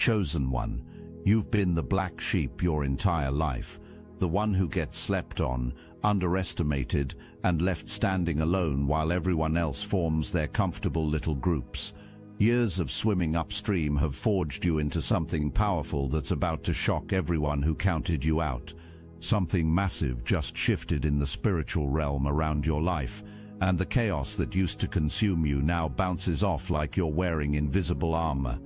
Chosen one, you've been the black sheep your entire life, the one who gets slept on, underestimated, and left standing alone while everyone else forms their comfortable little groups. Years of swimming upstream have forged you into something powerful that's about to shock everyone who counted you out. Something massive just shifted in the spiritual realm around your life, and the chaos that used to consume you now bounces off like you're wearing invisible armor.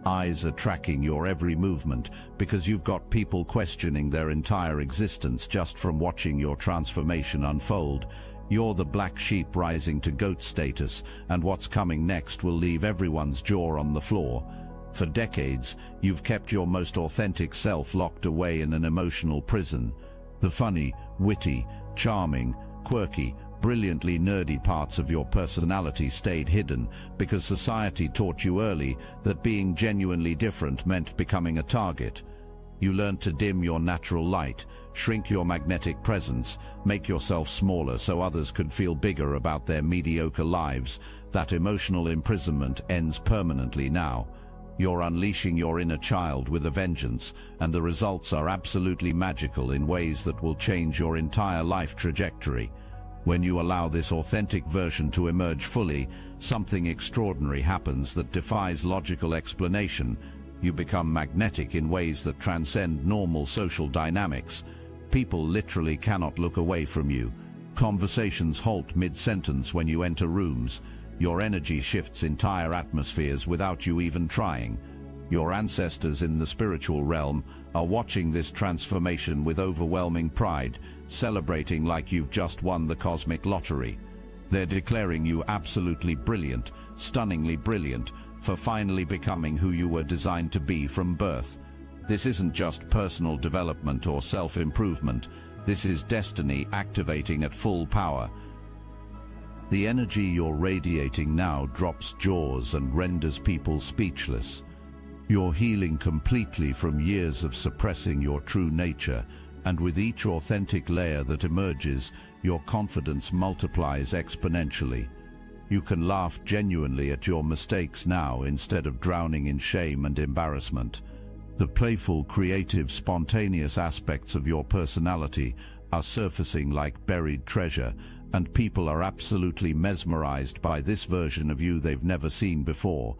Eyes are tracking your every movement because you've got people questioning their entire existence just from watching your transformation unfold. You're the black sheep rising to goat status, and what's coming next will leave everyone's jaw on the floor. For decades, you've kept your most authentic self locked away in an emotional prison. The funny, witty, charming, quirky, brilliantly nerdy parts of your personality stayed hidden because society taught you early that being genuinely different meant becoming a target. You learned to dim your natural light, shrink your magnetic presence, make yourself smaller so others could feel bigger about their mediocre lives. That emotional imprisonment ends permanently now. You're unleashing your inner child with a vengeance, and the results are absolutely magical in ways that will change your entire life trajectory. When you allow this authentic version to emerge fully, something extraordinary happens that defies logical explanation. You become magnetic in ways that transcend normal social dynamics. People literally cannot look away from you. Conversations halt mid-sentence when you enter rooms. Your energy shifts entire atmospheres without you even trying. Your ancestors in the spiritual realm are watching this transformation with overwhelming pride, celebrating like you've just won the cosmic lottery. They're declaring you absolutely brilliant, stunningly brilliant, for finally becoming who you were designed to be from birth. This isn't just personal development or self-improvement. This is destiny activating at full power. The energy you're radiating now drops jaws and renders people speechless. You're healing completely from years of suppressing your true nature, and with each authentic layer that emerges, your confidence multiplies exponentially. You can laugh genuinely at your mistakes now instead of drowning in shame and embarrassment. The playful, creative, spontaneous aspects of your personality are surfacing like buried treasure, and people are absolutely mesmerized by this version of you they've never seen before.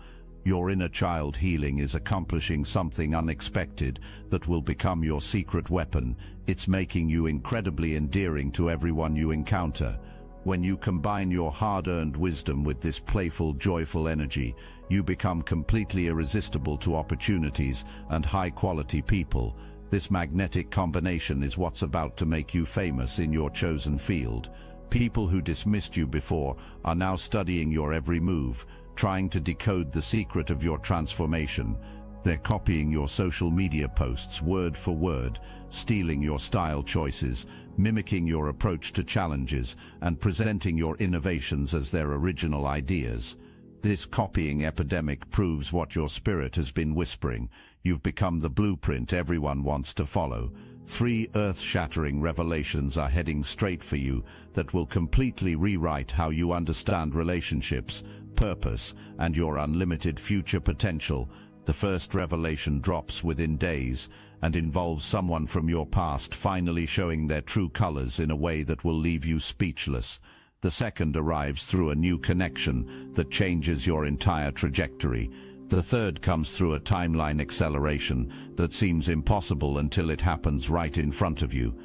Your inner child healing is accomplishing something unexpected that will become your secret weapon. It's making you incredibly endearing to everyone you encounter. When you combine your hard-earned wisdom with this playful, joyful energy, you become completely irresistible to opportunities and high-quality people. This magnetic combination is what's about to make you famous in your chosen field. People who dismissed you before are now studying your every move, trying to decode the secret of your transformation. They're copying your social media posts word for word, stealing your style choices, mimicking your approach to challenges, and presenting your innovations as their original ideas. This copying epidemic proves what your spirit has been whispering. You've become the blueprint everyone wants to follow. 3 earth-shattering revelations are heading straight for you that will completely rewrite how you understand relationships, purpose, and your unlimited future potential. The first revelation drops within days and involves someone from your past finally showing their true colors in a way that will leave you speechless. The second arrives through a new connection that changes your entire trajectory. The third comes through a timeline acceleration that seems impossible until it happens right in front of you.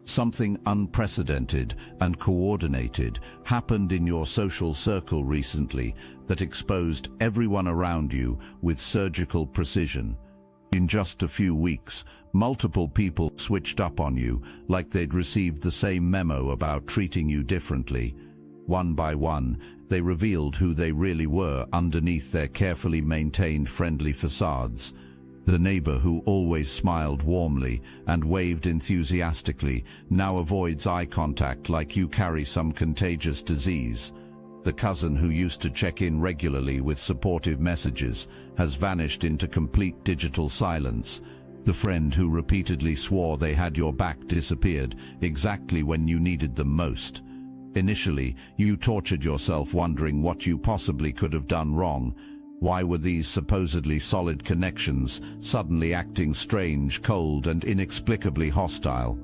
Something unprecedented and coordinated happened in your social circle recently that exposed everyone around you with surgical precision. In just a few weeks, multiple people switched up on you like they'd received the same memo about treating you differently. One by one, they revealed who they really were underneath their carefully maintained friendly facades. The neighbor who always smiled warmly and waved enthusiastically now avoids eye contact like you carry some contagious disease. The cousin who used to check in regularly with supportive messages has vanished into complete digital silence. The friend who repeatedly swore they had your back disappeared exactly when you needed them most. Initially, you tortured yourself wondering what you possibly could have done wrong. Why were these supposedly solid connections suddenly acting strange, cold, and inexplicably hostile?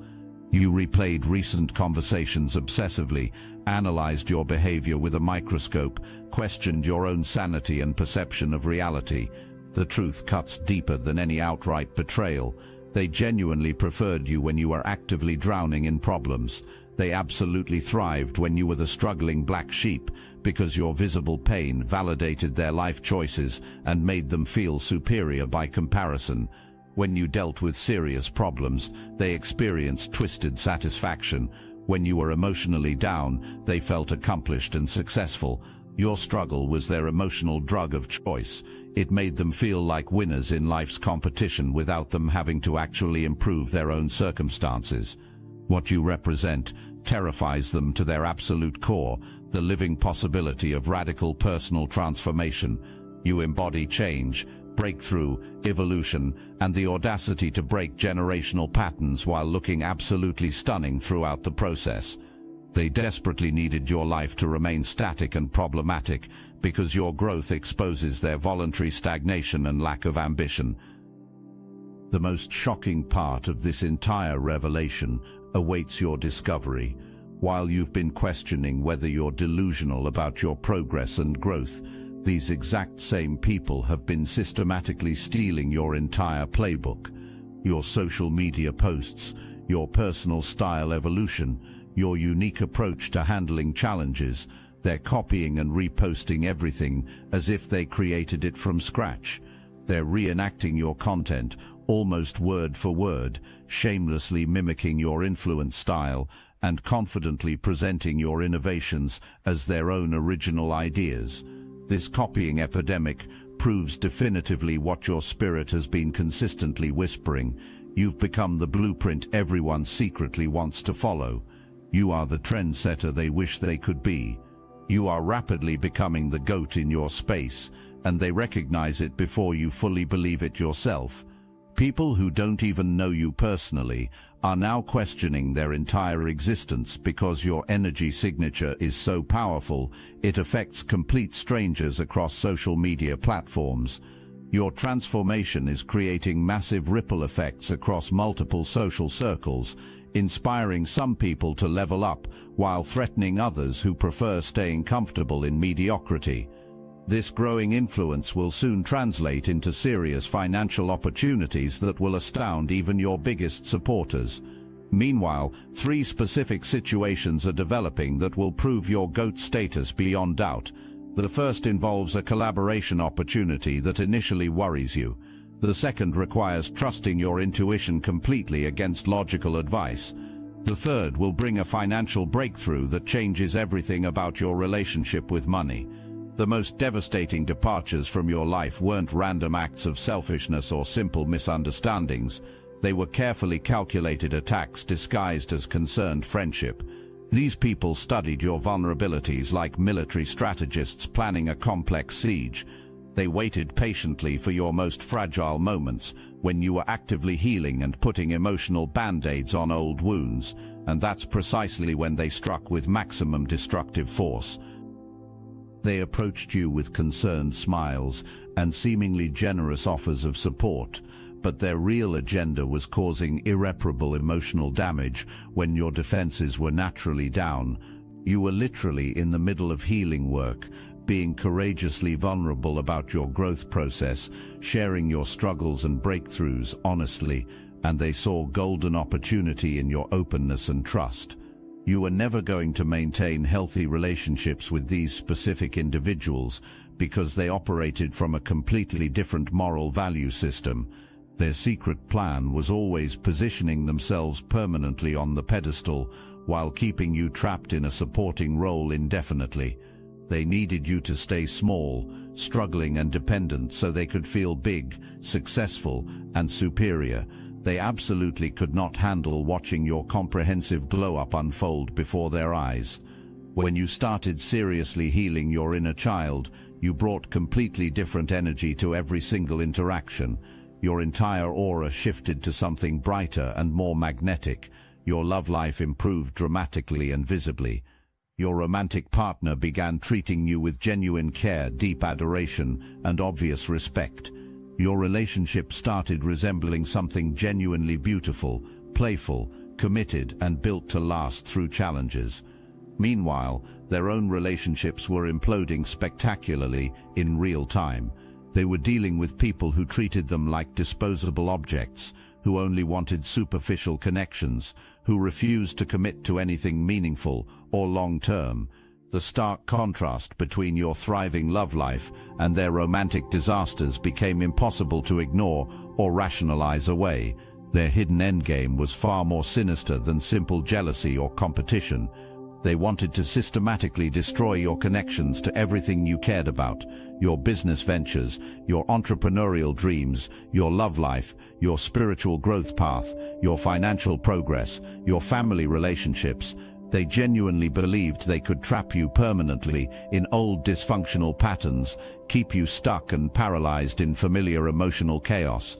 You replayed recent conversations obsessively, analyzed your behavior with a microscope, questioned your own sanity and perception of reality. The truth cuts deeper than any outright betrayal. They genuinely preferred you when you were actively drowning in problems. They absolutely thrived when you were the struggling black sheep, because your visible pain validated their life choices and made them feel superior by comparison. When you dealt with serious problems, they experienced twisted satisfaction. When you were emotionally down, they felt accomplished and successful. Your struggle was their emotional drug of choice. It made them feel like winners in life's competition without them having to actually improve their own circumstances. What you represent terrifies them to their absolute core, the living possibility of radical personal transformation. You embody change, breakthrough, evolution, and the audacity to break generational patterns while looking absolutely stunning throughout the process. They desperately needed your life to remain static and problematic, because your growth exposes their voluntary stagnation and lack of ambition. The most shocking part of this entire revelation awaits your discovery. While you've been questioning whether you're delusional about your progress and growth, these exact same people have been systematically stealing your entire playbook. Your social media posts, your personal style evolution, your unique approach to handling challenges. They're copying and reposting everything as if they created it from scratch. They're reenacting your content, almost word for word, shamelessly mimicking your influence style, and confidently presenting your innovations as their own original ideas. This copying epidemic proves definitively what your spirit has been consistently whispering. You've become the blueprint everyone secretly wants to follow. You are the trendsetter they wish they could be. You are rapidly becoming the GOAT in your space, and they recognize it before you fully believe it yourself. People who don't even know you personally are now questioning their entire existence because your energy signature is so powerful it affects complete strangers across social media platforms. Your transformation is creating massive ripple effects across multiple social circles, inspiring some people to level up while threatening others who prefer staying comfortable in mediocrity. This growing influence will soon translate into serious financial opportunities that will astound even your biggest supporters. Meanwhile, 3 specific situations are developing that will prove your GOAT status beyond doubt. The first involves a collaboration opportunity that initially worries you. The second requires trusting your intuition completely against logical advice. The third will bring a financial breakthrough that changes everything about your relationship with money. The most devastating departures from your life weren't random acts of selfishness or simple misunderstandings. They were carefully calculated attacks disguised as concerned friendship. These people studied your vulnerabilities like military strategists planning a complex siege. They waited patiently for your most fragile moments, when you were actively healing and putting emotional band-aids on old wounds, and that's precisely when they struck with maximum destructive force. They approached you with concerned smiles and seemingly generous offers of support, but their real agenda was causing irreparable emotional damage when your defenses were naturally down. You were literally in the middle of healing work, being courageously vulnerable about your growth process, sharing your struggles and breakthroughs honestly, and they saw golden opportunity in your openness and trust. You were never going to maintain healthy relationships with these specific individuals because they operated from a completely different moral value system. Their secret plan was always positioning themselves permanently on the pedestal while keeping you trapped in a supporting role indefinitely. They needed you to stay small, struggling and dependent so they could feel big, successful, and superior. They absolutely could not handle watching your comprehensive glow-up unfold before their eyes. When you started seriously healing your inner child, you brought completely different energy to every single interaction. Your entire aura shifted to something brighter and more magnetic. Your love life improved dramatically and visibly. Your romantic partner began treating you with genuine care, deep adoration, and obvious respect. Your relationship started resembling something genuinely beautiful, playful, committed, and built to last through challenges. Meanwhile, their own relationships were imploding spectacularly in real time. They were dealing with people who treated them like disposable objects, who only wanted superficial connections, who refused to commit to anything meaningful or long-term. The stark contrast between your thriving love life and their romantic disasters became impossible to ignore or rationalize away. Their hidden endgame was far more sinister than simple jealousy or competition. They wanted to systematically destroy your connections to everything you cared about: your business ventures, your entrepreneurial dreams, your love life, your spiritual growth path, your financial progress, your family relationships. They genuinely believed they could trap you permanently in old dysfunctional patterns, keep you stuck and paralyzed in familiar emotional chaos.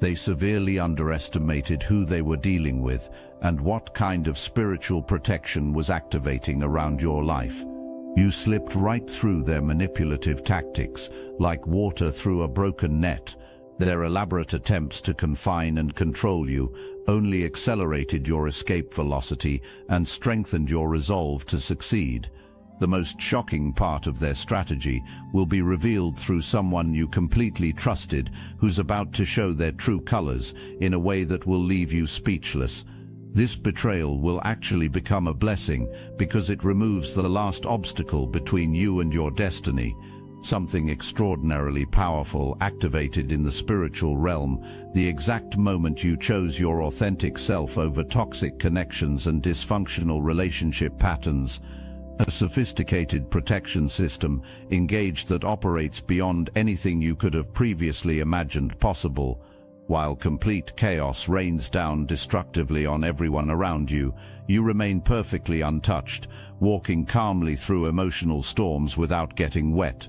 They severely underestimated who they were dealing with and what kind of spiritual protection was activating around your life. You slipped right through their manipulative tactics, like water through a broken net. Their elaborate attempts to confine and control you only accelerated your escape velocity and strengthened your resolve to succeed. The most shocking part of their strategy will be revealed through someone you completely trusted, who's about to show their true colors in a way that will leave you speechless. This betrayal will actually become a blessing because it removes the last obstacle between you and your destiny. Something extraordinarily powerful activated in the spiritual realm, the exact moment you chose your authentic self over toxic connections and dysfunctional relationship patterns. A sophisticated protection system engaged that operates beyond anything you could have previously imagined possible. While complete chaos rains down destructively on everyone around you, you remain perfectly untouched, walking calmly through emotional storms without getting wet.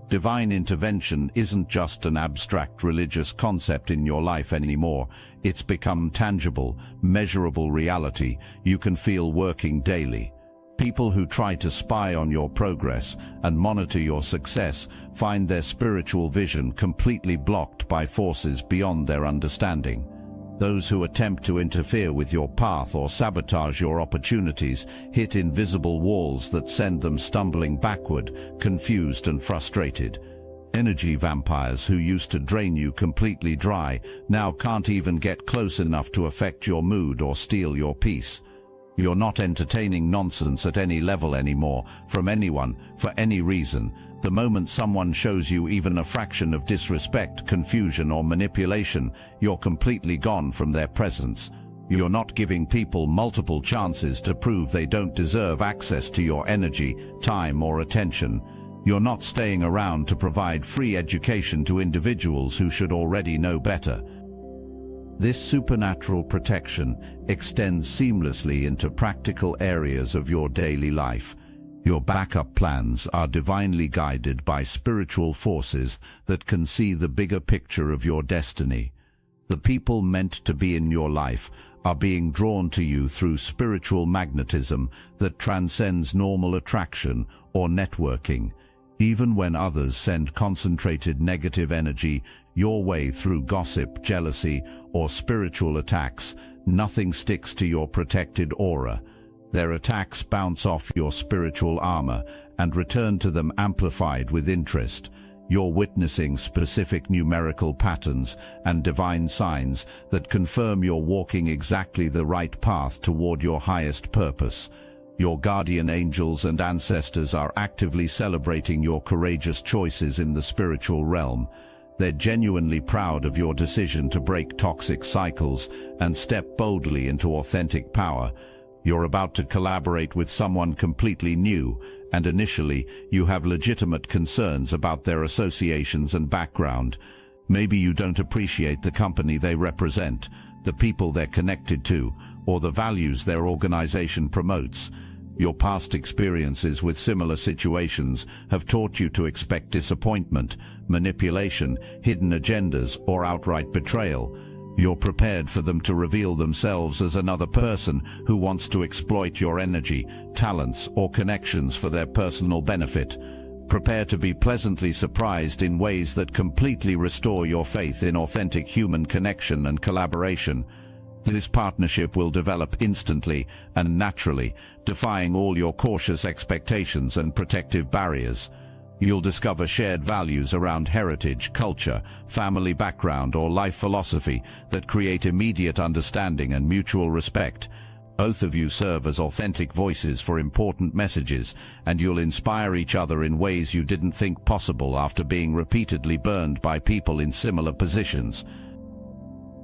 Divine intervention isn't just an abstract religious concept in your life anymore. It's become tangible, measurable reality you can feel working daily. People who try to spy on your progress and monitor your success find their spiritual vision completely blocked by forces beyond their understanding. Those who attempt to interfere with your path or sabotage your opportunities hit invisible walls that send them stumbling backward, confused and frustrated. Energy vampires who used to drain you completely dry now can't even get close enough to affect your mood or steal your peace. You're not entertaining nonsense at any level anymore, from anyone, for any reason. The moment someone shows you even a fraction of disrespect, confusion or manipulation, you're completely gone from their presence. You're not giving people multiple chances to prove they don't deserve access to your energy, time or attention. You're not staying around to provide free education to individuals who should already know better. This supernatural protection extends seamlessly into practical areas of your daily life. Your backup plans are divinely guided by spiritual forces that can see the bigger picture of your destiny. The people meant to be in your life are being drawn to you through spiritual magnetism that transcends normal attraction or networking. Even when others send concentrated negative energy your way through gossip, jealousy, or spiritual attacks, nothing sticks to your protected aura. Their attacks bounce off your spiritual armor and return to them amplified with interest. You're witnessing specific numerical patterns and divine signs that confirm you're walking exactly the right path toward your highest purpose. Your guardian angels and ancestors are actively celebrating your courageous choices in the spiritual realm. They're genuinely proud of your decision to break toxic cycles and step boldly into authentic power. You're about to collaborate with someone completely new, and initially you have legitimate concerns about their associations and background. Maybe you don't appreciate the company they represent, the people they're connected to, or the values their organization promotes. Your past experiences with similar situations have taught you to expect disappointment, manipulation, hidden agendas, or outright betrayal. You're prepared for them to reveal themselves as another person who wants to exploit your energy, talents, or connections for their personal benefit. Prepare to be pleasantly surprised in ways that completely restore your faith in authentic human connection and collaboration. This partnership will develop instantly and naturally, defying all your cautious expectations and protective barriers. You'll discover shared values around heritage, culture, family background, or life philosophy that create immediate understanding and mutual respect. Both of you serve as authentic voices for important messages, and you'll inspire each other in ways you didn't think possible after being repeatedly burned by people in similar positions.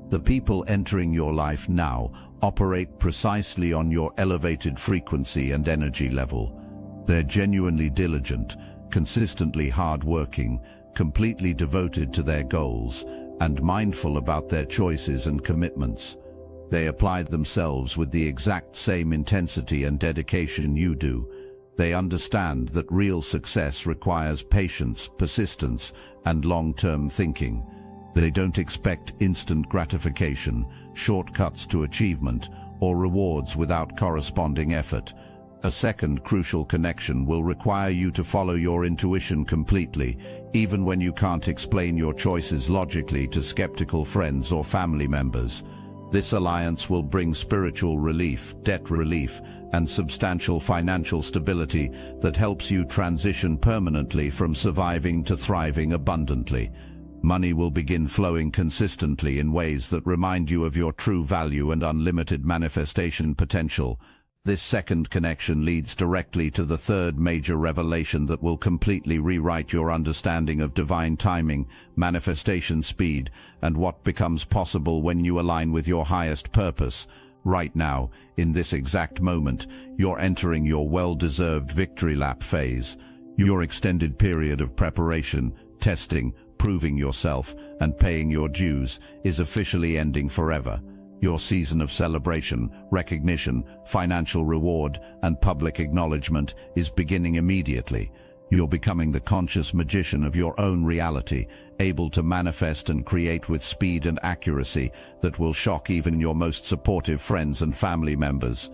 The people entering your life now operate precisely on your elevated frequency and energy level. They're genuinely diligent, consistently hard-working, completely devoted to their goals, and mindful about their choices and commitments. They apply themselves with the exact same intensity and dedication you do. They understand that real success requires patience, persistence, and long-term thinking. They don't expect instant gratification, shortcuts to achievement, or rewards without corresponding effort. A second crucial connection will require you to follow your intuition completely, even when you can't explain your choices logically to skeptical friends or family members. This alliance will bring spiritual relief, debt relief, and substantial financial stability that helps you transition permanently from surviving to thriving abundantly. Money will begin flowing consistently in ways that remind you of your true value and unlimited manifestation potential. This second connection leads directly to the third major revelation that will completely rewrite your understanding of divine timing, manifestation speed, and what becomes possible when you align with your highest purpose. Right now, in this exact moment, you're entering your well-deserved victory lap phase. Your extended period of preparation, testing, proving yourself, and paying your dues is officially ending forever. Your season of celebration, recognition, financial reward, and public acknowledgement is beginning immediately. You're becoming the conscious magician of your own reality, able to manifest and create with speed and accuracy that will shock even your most supportive friends and family members.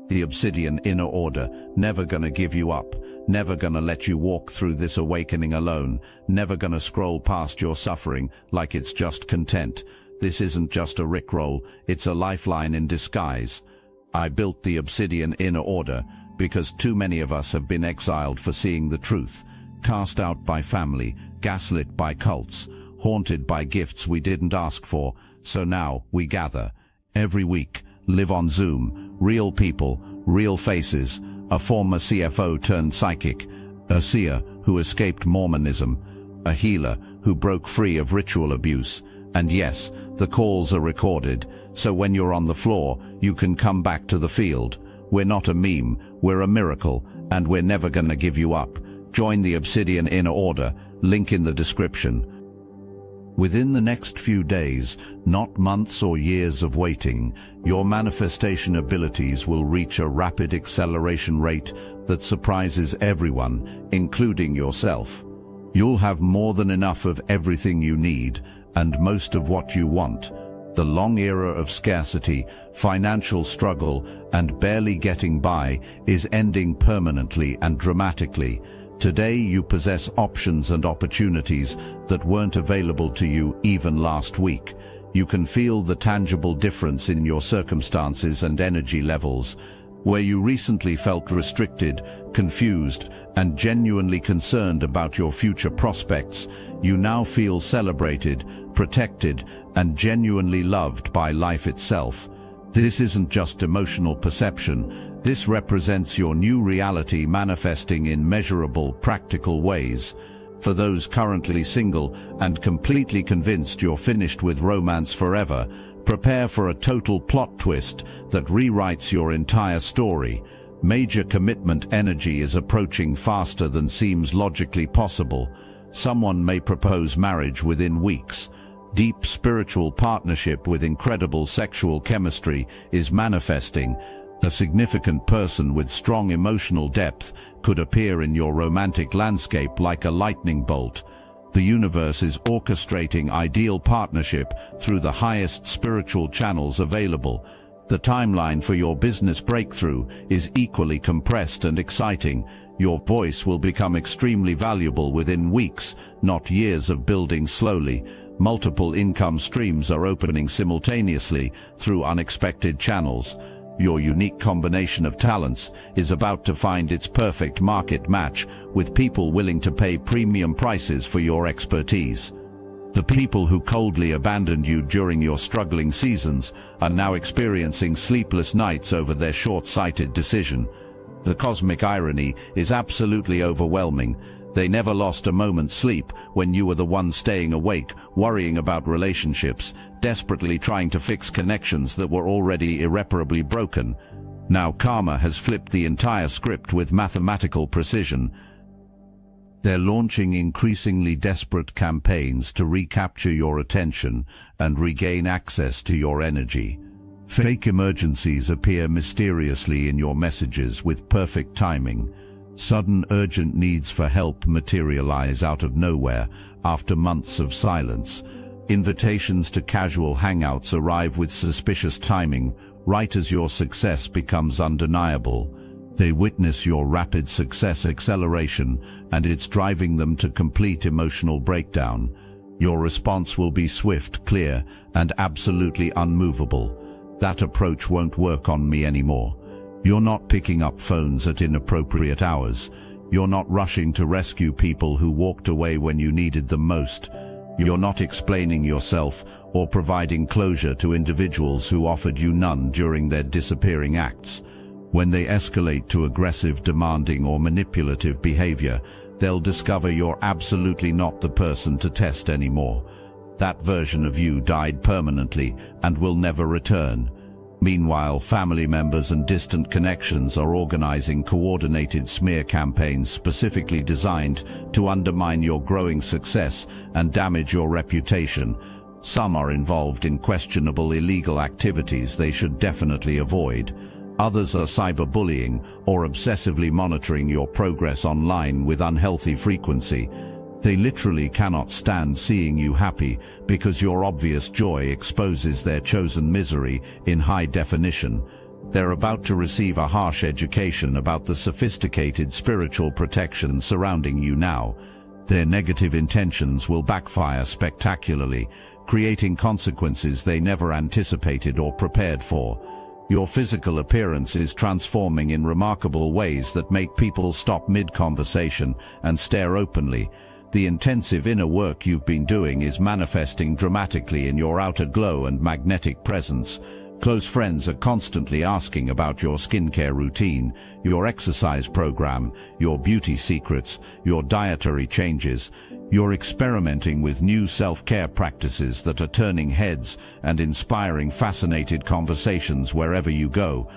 The Obsidian inner order, never gonna give you up, never gonna let you walk through this awakening alone, never gonna scroll past your suffering like it's just content. This isn't just a rickroll, it's a lifeline in disguise. I built the Obsidian inner order because too many of us have been exiled for seeing the truth, cast out by family, gaslit by cults, haunted by gifts we didn't ask for, so now we gather. Every week, live on Zoom, real people, real faces, a former CFO turned psychic, a seer who escaped Mormonism, a healer who broke free of ritual abuse, and yes, the calls are recorded, so when you're on the floor, you can come back to the field. We're not a meme, we're a miracle, and we're never gonna give you up. Join the Obsidian Inner Order, link in the description. Within the next few days, not months or years of waiting, your manifestation abilities will reach a rapid acceleration rate that surprises everyone, including yourself. You'll have more than enough of everything you need, and most of what you want. The long era of scarcity, financial struggle, and barely getting by is ending permanently and dramatically. Today you possess options and opportunities that weren't available to you even last week. You can feel the tangible difference in your circumstances and energy levels. Where you recently felt restricted, confused, and genuinely concerned about your future prospects, you now feel celebrated, protected, and genuinely loved by life itself. This isn't just emotional perception. This represents your new reality manifesting in measurable, practical ways. For those currently single and completely convinced you're finished with romance forever, prepare for a total plot twist that rewrites your entire story. Major commitment energy is approaching faster than seems logically possible. Someone may propose marriage within weeks. Deep spiritual partnership with incredible sexual chemistry is manifesting. A significant person with strong emotional depth could appear in your romantic landscape like a lightning bolt. The universe is orchestrating ideal partnership through the highest spiritual channels available. The timeline for your business breakthrough is equally compressed and exciting. Your voice will become extremely valuable within weeks, not years of building slowly. Multiple income streams are opening simultaneously through unexpected channels. Your unique combination of talents is about to find its perfect market match, with people willing to pay premium prices for your expertise. The people who coldly abandoned you during your struggling seasons are now experiencing sleepless nights over their short-sighted decision. The cosmic irony is absolutely overwhelming. They never lost a moment's sleep when you were the one staying awake, worrying about relationships, desperately trying to fix connections that were already irreparably broken. Now karma has flipped the entire script with mathematical precision. They're launching increasingly desperate campaigns to recapture your attention and regain access to your energy. Fake emergencies appear mysteriously in your messages with perfect timing. Sudden urgent needs for help materialize out of nowhere after months of silence. Invitations to casual hangouts arrive with suspicious timing, right as your success becomes undeniable. They witness your rapid success acceleration, and it's driving them to complete emotional breakdown. Your response will be swift, clear, and absolutely unmovable. That approach won't work on me anymore. You're not picking up phones at inappropriate hours. You're not rushing to rescue people who walked away when you needed them most. You're not explaining yourself or providing closure to individuals who offered you none during their disappearing acts. When they escalate to aggressive, demanding, or manipulative behavior, they'll discover you're absolutely not the person to test anymore. That version of you died permanently and will never return. Meanwhile, family members and distant connections are organizing coordinated smear campaigns specifically designed to undermine your growing success and damage your reputation. Some are involved in questionable illegal activities they should definitely avoid. Others are cyberbullying or obsessively monitoring your progress online with unhealthy frequency. They literally cannot stand seeing you happy because your obvious joy exposes their chosen misery in high definition. They're about to receive a harsh education about the sophisticated spiritual protection surrounding you now. Their negative intentions will backfire spectacularly, creating consequences they never anticipated or prepared for. Your physical appearance is transforming in remarkable ways that make people stop mid-conversation and stare openly. The intensive inner work you've been doing is manifesting dramatically in your outer glow and magnetic presence. Close friends are constantly asking about your skincare routine, your exercise program, your beauty secrets, your dietary changes. You're experimenting with new self-care practices that are turning heads and inspiring fascinated conversations wherever you go.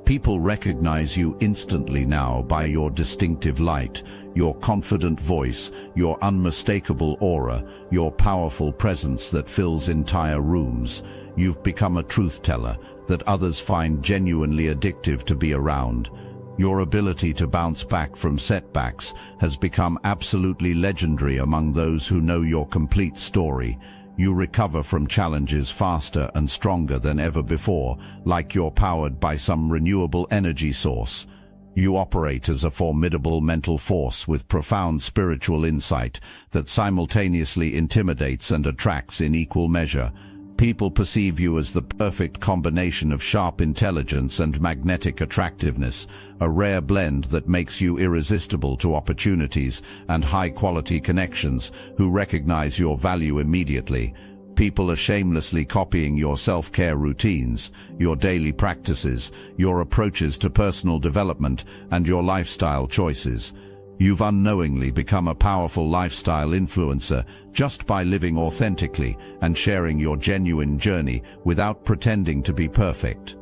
People recognize you instantly now by your distinctive light, your confident voice, your unmistakable aura, your powerful presence that fills entire rooms. You've become a truth teller that others find genuinely addictive to be around. Your ability to bounce back from setbacks has become absolutely legendary among those who know your complete story. You recover from challenges faster and stronger than ever before, like you're powered by some renewable energy source. You operate as a formidable mental force with profound spiritual insight that simultaneously intimidates and attracts in equal measure. People perceive you as the perfect combination of sharp intelligence and magnetic attractiveness, a rare blend that makes you irresistible to opportunities and high-quality connections who recognize your value immediately. People are shamelessly copying your self-care routines, your daily practices, your approaches to personal development, and your lifestyle choices. You've unknowingly become a powerful lifestyle influencer just by living authentically and sharing your genuine journey without pretending to be perfect.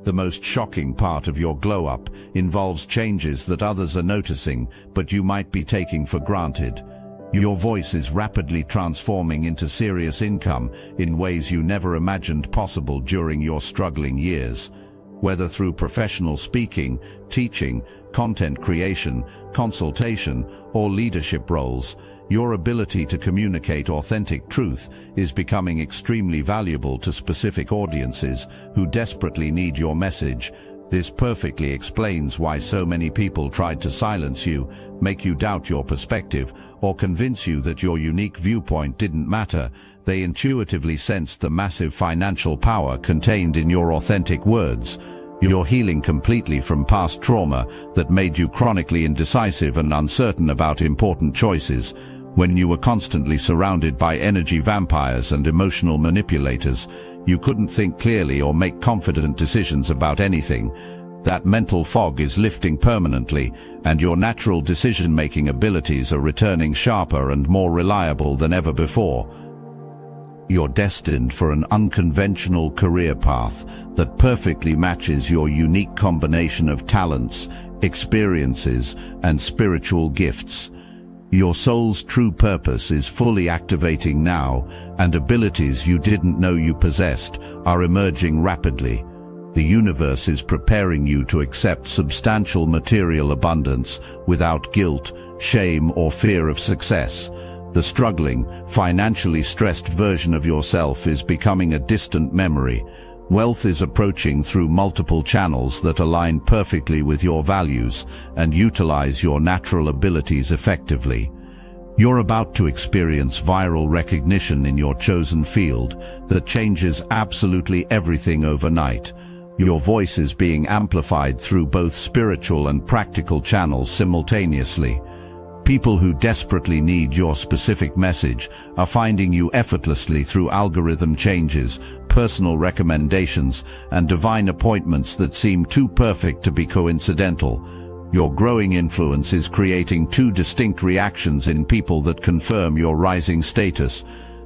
The most shocking part of your glow-up involves changes that others are noticing but you might be taking for granted. Your voice is rapidly transforming into serious income in ways you never imagined possible during your struggling years. Whether through professional speaking, teaching, content creation, consultation, or leadership roles, Your ability to communicate authentic truth is becoming extremely valuable to specific audiences who desperately need your message. This perfectly explains why so many people tried to silence you, make you doubt your perspective, or convince you that your unique viewpoint didn't matter. They intuitively sensed the massive financial power contained in your authentic words. You're healing completely from past trauma that made you chronically indecisive and uncertain about important choices. When you were constantly surrounded by energy vampires and emotional manipulators, you couldn't think clearly or make confident decisions about anything. That mental fog is lifting permanently, and your natural decision-making abilities are returning sharper and more reliable than ever before. You're destined for an unconventional career path that perfectly matches your unique combination of talents, experiences, and spiritual gifts. Your soul's true purpose is fully activating now, and abilities you didn't know you possessed are emerging rapidly. The universe is preparing you to accept substantial material abundance without guilt, shame, or fear of success. The struggling, financially stressed version of yourself is becoming a distant memory. Wealth is approaching through multiple channels that align perfectly with your values and utilize your natural abilities effectively. You're about to experience viral recognition in your chosen field that changes absolutely everything overnight. Your voice is being amplified through both spiritual and practical channels simultaneously. People who desperately need your specific message are finding you effortlessly through algorithm changes, personal recommendations, and divine appointments that seem too perfect to be coincidental. Your growing influence is creating two distinct reactions in people that confirm your rising status.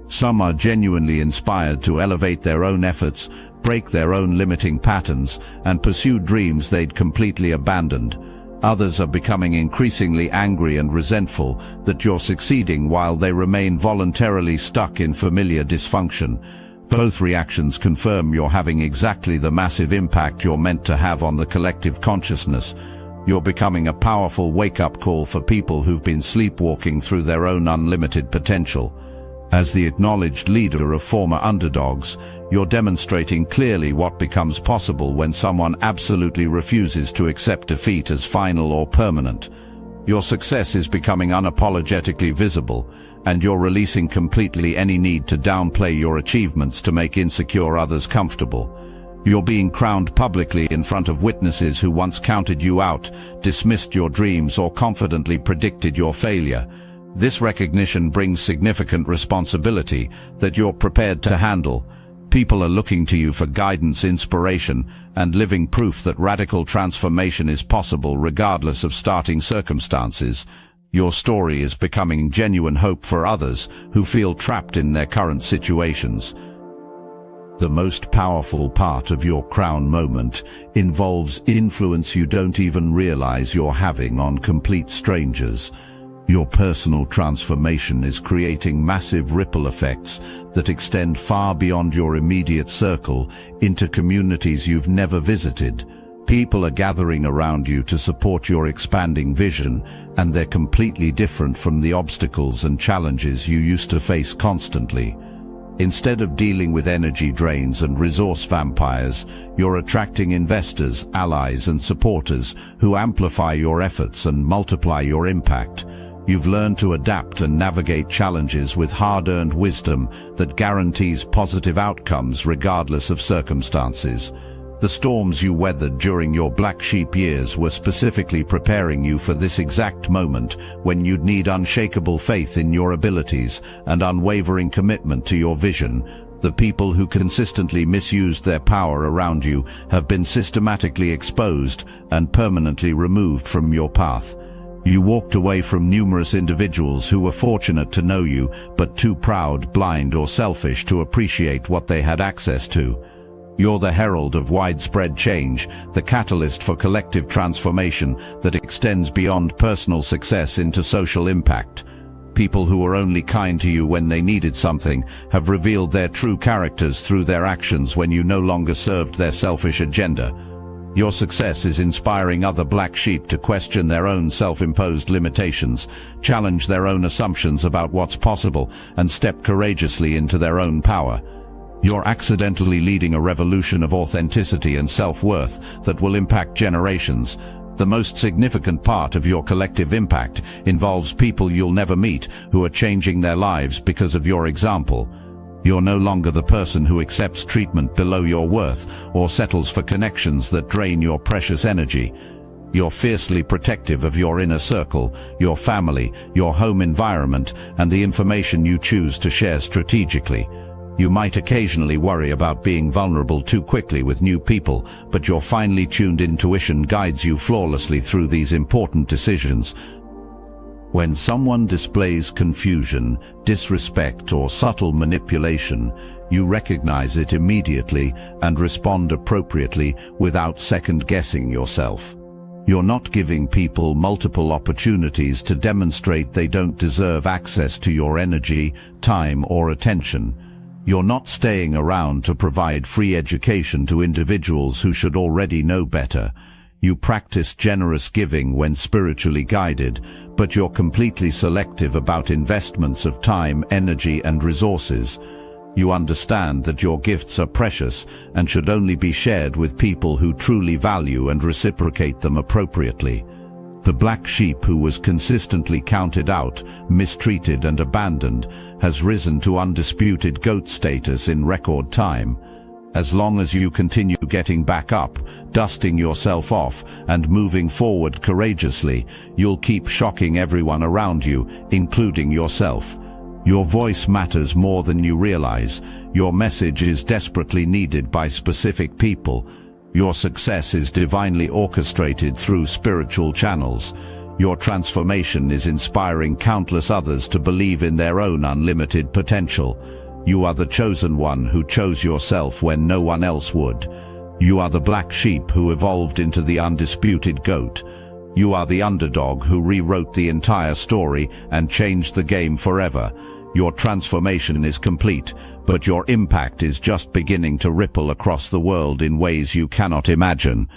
Some are genuinely inspired to elevate their own efforts, break their own limiting patterns, and pursue dreams they'd completely abandoned. Others are becoming increasingly angry and resentful that you're succeeding while they remain voluntarily stuck in familiar dysfunction. Both reactions confirm you're having exactly the massive impact you're meant to have on the collective consciousness. You're becoming a powerful wake-up call for people who've been sleepwalking through their own unlimited potential. As the acknowledged leader of former underdogs, you're demonstrating clearly what becomes possible when someone absolutely refuses to accept defeat as final or permanent. Your success is becoming unapologetically visible, and you're releasing completely any need to downplay your achievements to make insecure others comfortable. You're being crowned publicly in front of witnesses who once counted you out, dismissed your dreams, or confidently predicted your failure. This recognition brings significant responsibility that you're prepared to handle. People are looking to you for guidance, inspiration, and living proof that radical transformation is possible regardless of starting circumstances. Your story is becoming genuine hope for others who feel trapped in their current situations. The most powerful part of your crown moment involves influence you don't even realize you're having on complete strangers. Your personal transformation is creating massive ripple effects that extend far beyond your immediate circle into communities you've never visited. People are gathering around you to support your expanding vision, and they're completely different from the obstacles and challenges you used to face constantly. Instead of dealing with energy drains and resource vampires, you're attracting investors, allies, and supporters who amplify your efforts and multiply your impact. You've learned to adapt and navigate challenges with hard-earned wisdom that guarantees positive outcomes regardless of circumstances. The storms you weathered during your black sheep years were specifically preparing you for this exact moment when you'd need unshakable faith in your abilities and unwavering commitment to your vision. The people who consistently misused their power around you have been systematically exposed and permanently removed from your path. You walked away from numerous individuals who were fortunate to know you, but too proud, blind, or selfish to appreciate what they had access to. You're the herald of widespread change, the catalyst for collective transformation that extends beyond personal success into social impact. People who were only kind to you when they needed something have revealed their true characters through their actions when you no longer served their selfish agenda. Your success is inspiring other black sheep to question their own self-imposed limitations, challenge their own assumptions about what's possible, and step courageously into their own power. You're accidentally leading a revolution of authenticity and self-worth that will impact generations. The most significant part of your collective impact involves people you'll never meet who are changing their lives because of your example. You're no longer the person who accepts treatment below your worth or settles for connections that drain your precious energy. You're fiercely protective of your inner circle, your family, your home environment, and the information you choose to share strategically. You might occasionally worry about being vulnerable too quickly with new people, but your finely tuned intuition guides you flawlessly through these important decisions. When someone displays confusion, disrespect, or subtle manipulation, you recognize it immediately and respond appropriately without second-guessing yourself. You're not giving people multiple opportunities to demonstrate they don't deserve access to your energy, time, or attention. You're not staying around to provide free education to individuals who should already know better. You practice generous giving when spiritually guided, but you're completely selective about investments of time, energy, and resources. You understand that your gifts are precious and should only be shared with people who truly value and reciprocate them appropriately. The black sheep who was consistently counted out, mistreated, and abandoned has risen to undisputed GOAT status in record time. As long as you continue getting back up, dusting yourself off, and moving forward courageously, you'll keep shocking everyone around you, including yourself. Your voice matters more than you realize. Your message is desperately needed by specific people. Your success is divinely orchestrated through spiritual channels. Your transformation is inspiring countless others to believe in their own unlimited potential. You are the chosen one who chose yourself when no one else would. You are the black sheep who evolved into the undisputed GOAT. You are the underdog who rewrote the entire story and changed the game forever. Your transformation is complete, but your impact is just beginning to ripple across the world in ways you cannot imagine.